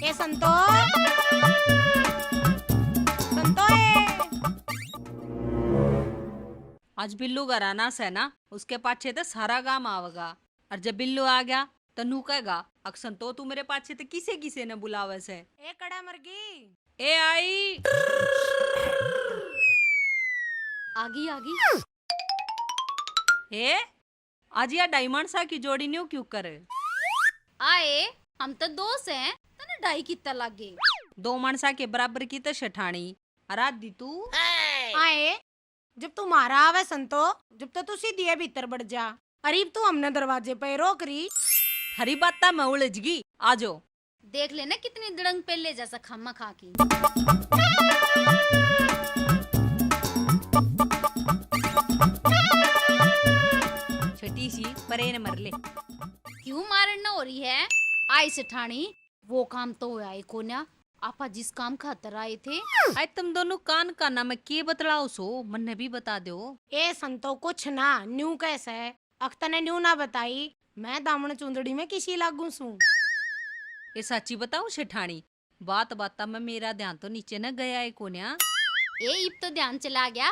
ए संतो, संतो आज बिल्लू घराना से ना उसके पाछे तो सारा गांव आवेगा। और जब बिल्लू आ गया तो नू कहेगा अक्सन तो तू मेरे पाछे तो किसे किसे ने बुलावे से। ए कड़ा मरगी, ए आई आगी आगी। ए आज या डायमंड सा की जोड़ी न्यू क्यों करे। आए हम तो दोस्त हैं, तने ढाई कितना लागे। दो मनसा के बराबर की तो शठानी आराधी तू। आए जब तू मारा आवे संतो, जब तो तू सीधी है भीतर बढ़ जा। अरीब तू हमने दरवाजे पे रोक रही। हरी बात मैं उलझ गई। आजो देख लेना कितनी दड़ंग पेले जैसा खामा खा की। छठी सी परे न मर ले। क्यों मारन न हो रही है। आई सेठानी वो काम तो आए को ना, आपा जिस काम खातर आए थे। आज तुम दोनों कान का नाम के बतलाओ सो मन्ने भी बता दो। ए संतो कुछ ना न्यू कैसे है, अख्तर ने न्यू ना बताई। मैं दामन चुंदड़ी में किसी लागू सू। ये सच्ची बताऊं शेठानी, बात बात में मेरा ध्यान तो नीचे न गया है कोन्या। ए इब तो ध्यान चला गया।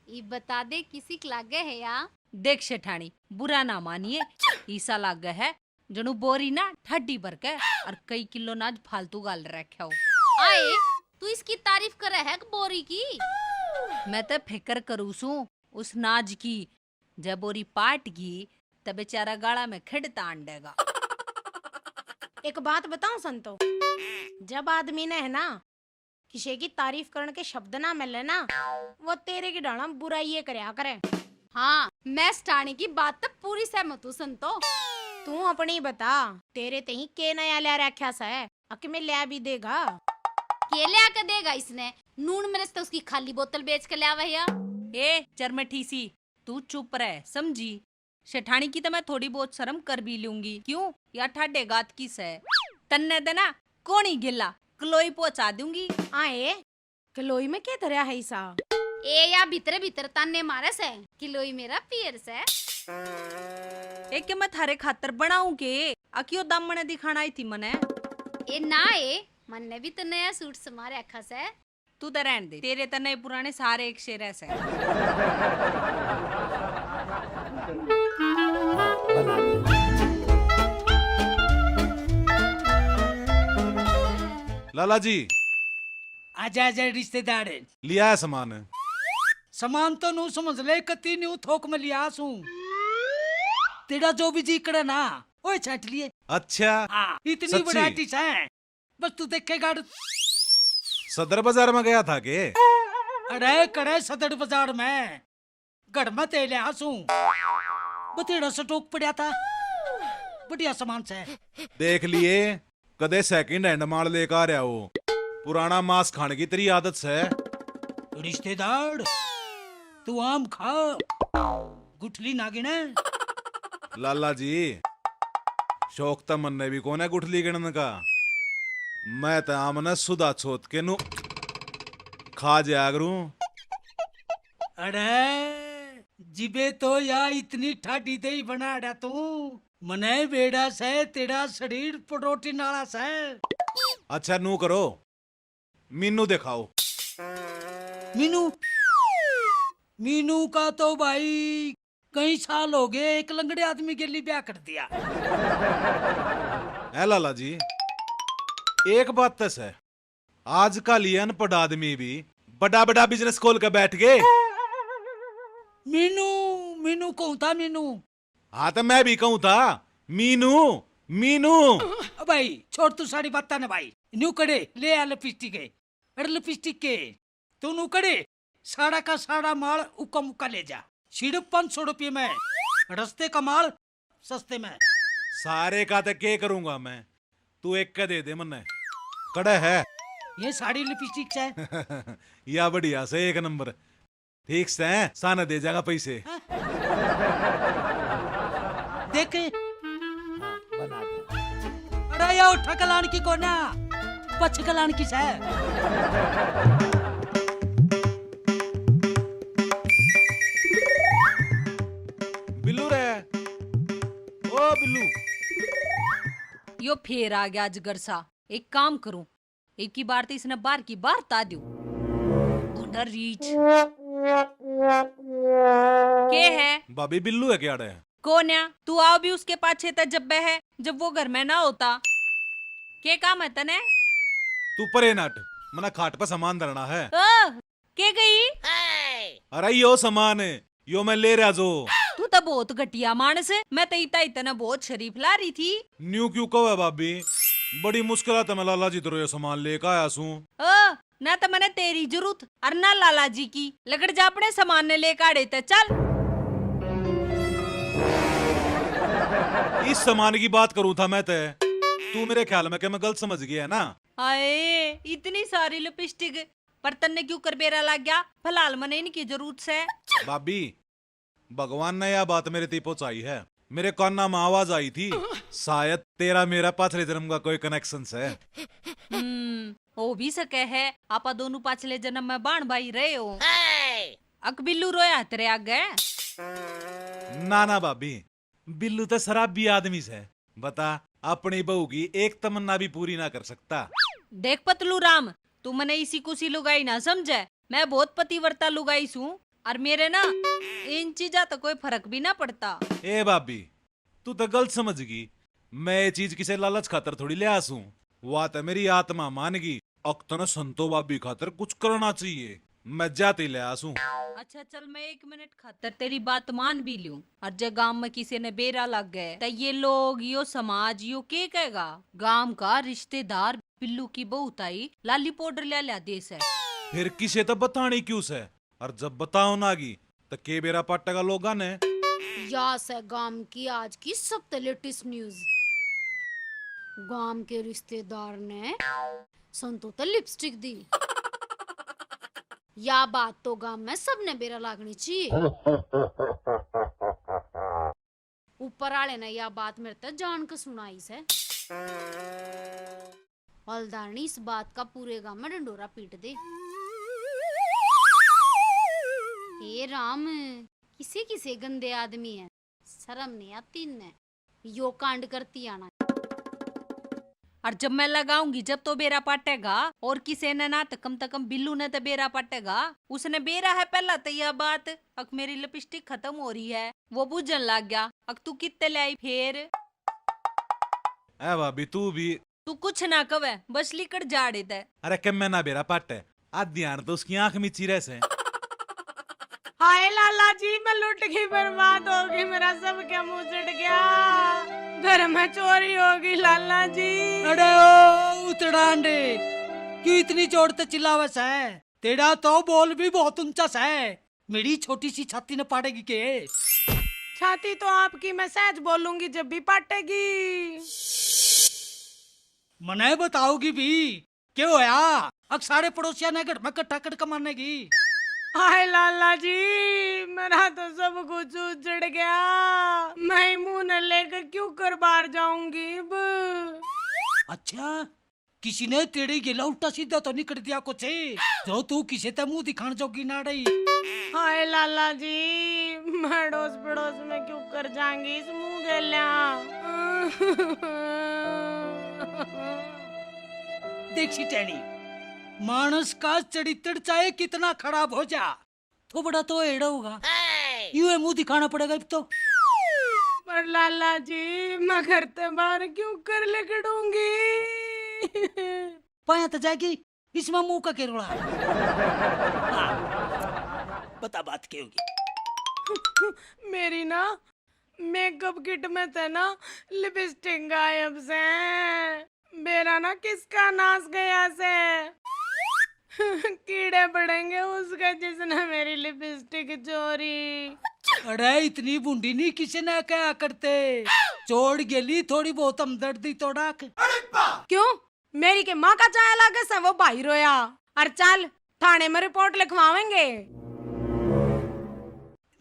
इब बता दे किसी के लागे है या। देख शेठानी बुरा ना मानिए, ईसा लाग गया है जनु बोरी ना ठड्डी भर के और कई किलो नाज फालतू गाल रखा हो। आए तू इसकी तारीफ करे है बोरी की। मैं तो फिक्र करूँ सू उस नाज की। जब बोरी पाट गई तब बेचारा गाड़ा में खिड़ता अंडेगा। एक बात बताऊं संतो, जब आदमी ने है ना किसी की तारीफ करने के शब्द ना मिले ना, वो तेरे की डाला बुराई करया करे। हाँ मैं स्टानी की बात तो पूरी सहमत हूँ संतो। तू अपनी बता, तेरे ते ही के नया ले रखा सा है, अके में ले भी देगा। केले आके देगा इसने, नून मिर्च तो उसकी खाली बोतल बेच के ले आवा या। ए चरमठी सी तू चुप रह समझी। शेठानी की तो मैं थोड़ी बहुत शर्म कर भी लूंगी। क्यों या ठाडे गात की से तन्ने देना कोनी गिला क्लोई पहुंचा दूंगी। आए किलोई में क्या धरया है सा। ए या भीतर भीतर ताने मारे से किलोई मेरा पियर से। एक के मैं थारे खातर बनाऊं के अकियो दामने दिखाना आई थी मने। ए ना ए मन ने भी तो नया सूट समारे रखा से। तू तो रहन दे, तेरे तो नए पुराने सारे एक शेर ऐसे। लाला जी आजा आजा रिश्तेदार लिया है सामान। सामान तो नू समझ ले कती न्यू थोक में लिया सू। तेरा जो भी जी करे ना ओए छट लिए। अच्छा हाँ इतनी सच्ची? वैरायटीज है, बस तू देखेगा। सदर बाजार में गया था के। अरे करे सदर बाजार में घर में तेले आसू बतेड़ा स्टॉक पड़ा था, बढ़िया सामान से। देख लिए कदे सेकंड हैंड माल लेकर आ रहा हो, पुराना मांस खाने की तेरी आदत से। रिश्तेदार तू आम खा, गुठली नागिन है। लाला जी शौक तो मन ने भी कौन है गुठली गिनने का। मैं तो आम ने सुधा छोत के नु खा जाया करूं। अरे जिबे तो या इतनी ठाडी दे ही बना रहा तू। मने बेड़ा से तेरा शरीर प्रोटीन वाला से। अच्छा नू करो, मीनू दिखाओ। मीनू मीनू का तो भाई कई साल हो गए, एक लंगड़े आदमी के लिए ब्याह कर दिया। है लाला जी एक बात तो है, आजकल ये अनपढ़ आदमी भी बड़ा बड़ा बिजनेस खोल के बैठ गए। मीनू मीनू कहूँ था मीनू। हाँ तो मैं भी कहूँ था मीनू मीनू। भाई छोड़ तू सारी बात ना भाई। न्यू करे ले आ लिपस्टिक है। अरे लिपस्टिक के तू नू करे साड़ा का साड़ा माल उका मुक्का ले जा। सिर्फ 500 रुपये में, रस्ते का माल सस्ते में। सारे का तो क्या करूंगा मैं, तू एक का दे दे मन्ने। कड़े है ये साड़ी लिपस्टिक है। या बढ़िया से एक नंबर। ठीक से साना दे जाएगा पैसे। देख अरे यो ठकलान की कोना पछकलान की है। बिल्लू रे ओ बिल्लू। यो फेर आ गया अजगर सा। एक काम करूं, एक की बार तो इसने बार की बार ता दू। रीच के है भाभी बिल्लू है क्या? कौन है? तू आओ भी उसके पाछे तक जब है जब वो घर में ना होता। के काम है तने? तू परे नट, मना खाट पर सामान धरना है। के गई? अरे यो सामान है, यो मैं ले रहा जो। तू तो बहुत घटिया मानस है। मैं तो इतना बहुत शरीफ ला रही थी। न्यू क्यों कहो है भाभी? बड़ी मुश्किल है मैं लाला जी तो ये सामान लेकर आया सू। ना तो मैंने तेरी जरूरत और ना लाला जी की। लगड़ जा अपने सामान ने लेकर आड़े ते चल। इस सामान की बात करूं था मैं ते, तू मेरे ख्याल में क्या मैं गलत समझ गया है ना? आए इतनी सारी लिपस्टिक पर तन्ने क्यों कर बेरा लग गया? फिलहाल मने इनकी जरूरत से। भाभी भगवान ने यह बात मेरे ती पहुंचाई है। मेरे काना में आवाज आई थी, शायद तेरा मेरा पाछले जन्म का कोई कनेक्शन है। हो भी सके है। आपा दोनों पाछले जन्म में बाण भाई रहे हो। अक बिल्लू रोया तेरे आगे। ना ना भाभी, बिल्लू तो शराबी आदमी से। बता, अपनी बहू की एक तमन्ना भी पूरी ना कर सकता। देख पतलू राम, तू मने इसी कुसी लुगाई ना समझे। मैं बहुत पतिव्रता लुगाई सू और मेरे ना इन चीजा तो कोई फर्क भी ना पड़ता। ए भाभी, तू तो गलत समझ गई। मैं ये चीज किसे लालच खातर थोड़ी ले आसूं। वाह तो मेरी आत्मा मान गई, अक्तन संतो भाभी खातर कुछ करना चाहिए। मैं जाते ले आसूं। अच्छा चल, मैं 1 मिनट खातर तेरी बात मान भी लूं। और जब गांव में किसी ने बेरा लग गए तो ये लोग, यो समाज, यो के कहेगा? गांव का रिश्तेदार बिल्लू की बहू ताई लाली पाउडर ले लिया देश है। फिर किसे तो बतानी क्यों से? और जब बताओ नागी तो के बेरा पाटेगा लोगा ने। या से गांव की आज की सबसे लेटेस्ट न्यूज। गांव के रिश्तेदार ने संतो तो लिपस्टिक दी। या बात तो गांव में सबने बेरा लागनी चाहिए। ऊपर वाले ने या बात मेरे तक जान के सुनाई से। हल्दारनी इस बात का पूरे गांव में डंडोरा पीट दे। हे राम, किसे किसे गंदे आदमी है, शर्म नहीं आती ने यो कांड करती आना। और जब मैं लगाऊंगी जब तो बेरा पाटेगा। और किसी ने ना तो कम बिल्लू ने तो बेरा पाटेगा। उसने बेरा है पहला तो यह बात। अक मेरी लिपस्टिक खत्म हो रही है, वो बुझन लग गया। अक तू कितने लाई फिर? ए भाभी तू भी। तू कुछ ना कवे, बस लिकड़ जाड़े दे। अरे कम मैं ना बेरा पाटे, आज ध्यान तो उसकी आंख में चीरे से। हाय लाला जी, मैं लुट गई, बर्बाद हो गई, मेरा सब क्या मुंह चढ़ गया। घर में चोरी होगी लाला जी। अरे ओ उतरांडे, क्यों इतनी जोर से चिल्लावस है? तेरा तो बोल भी बहुत ऊंचा है। मेरी छोटी सी छाती न पाटेगी के? छाती तो आपकी मैं सहज बोलूंगी जब भी पाटेगी। मने बताओगी भी क्यों होया? अब सारे पड़ोसिया ने घर में कट्ठा कर मारने की। हाय लाला जी, मेरा तो सब कुछ उजड़ गया। मैं मुंह न लेकर क्यों कर बाहर जाऊंगी अब। अच्छा, किसी ने तेरे गिला उल्टा सीधा तो नहीं कर दिया कुछ जो तू किसी ते मुंह दिखाने जोगी ना रही? हाय लाला जी, मैं अड़ोस पड़ोस में क्यों कर जाऊंगी इस मुंह गेल्या। देख सी टैनी, मानस का चरित्र चाहे कितना खराब हो जा, तो बड़ा तो एड़ा होगा। यूं मुंह दिखाना पड़ेगा अब तो। पर लाला जी, मैं घर से बाहर क्यों कर लेकड़ूंगी? पाया तो जाएगी, इसमें मुंह का केरोड़ा। बता बात क्या होगी? मेरी ना मेकअप किट में थे ना लिपस्टिक गायब से। मेरा ना किसका नाश गया से। कीड़े पड़ेंगे उसका जिसने मेरी लिपस्टिक चोरी। अरे इतनी बूंदी नहीं किसी ने क्या करते, चोड़ गेली थोड़ी बहुत हमदर्दी तो डाक। क्यों? मेरी के माँ का चाय लागे से वो भाई रोया। और चल थाने में रिपोर्ट लिखवाएंगे।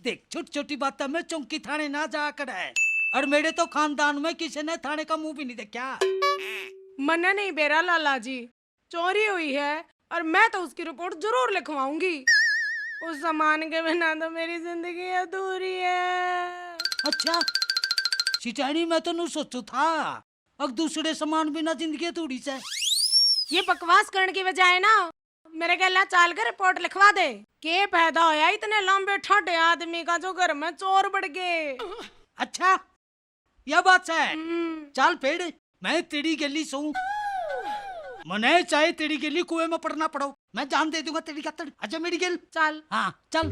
देख छोटी छोटी बातों में चौंकी थाने ना जा कर है। और मेरे तो खानदान में किसी ने थाने का मुंह भी नहीं देखा। मना नहीं बेरा लाला जी, चोरी हुई है और मैं तो उसकी रिपोर्ट जरूर लिखवाऊंगी। उस सामान के बिना तो मेरी जिंदगी अधूरी है। अच्छा, सिटाणी मैं तो नू सोचू था अब दूसरे सामान बिना जिंदगी थोड़ी से। ये बकवास करने की बजाय ना मेरे गला चाल कर रिपोर्ट लिखवा दे। के पैदा होया इतने लंबे ठाटे आदमी का जो घर में चोर बढ़ गए। अच्छा यह बात है। हम्म, चल पेड़ मैं तेरी गली सू मने चाहे तेरी गली कुएं में पड़ना पड़ो मैं जान दे दूंगा तेरी कत्तड़। अच्छा मेरी गेल चल हाँ चल।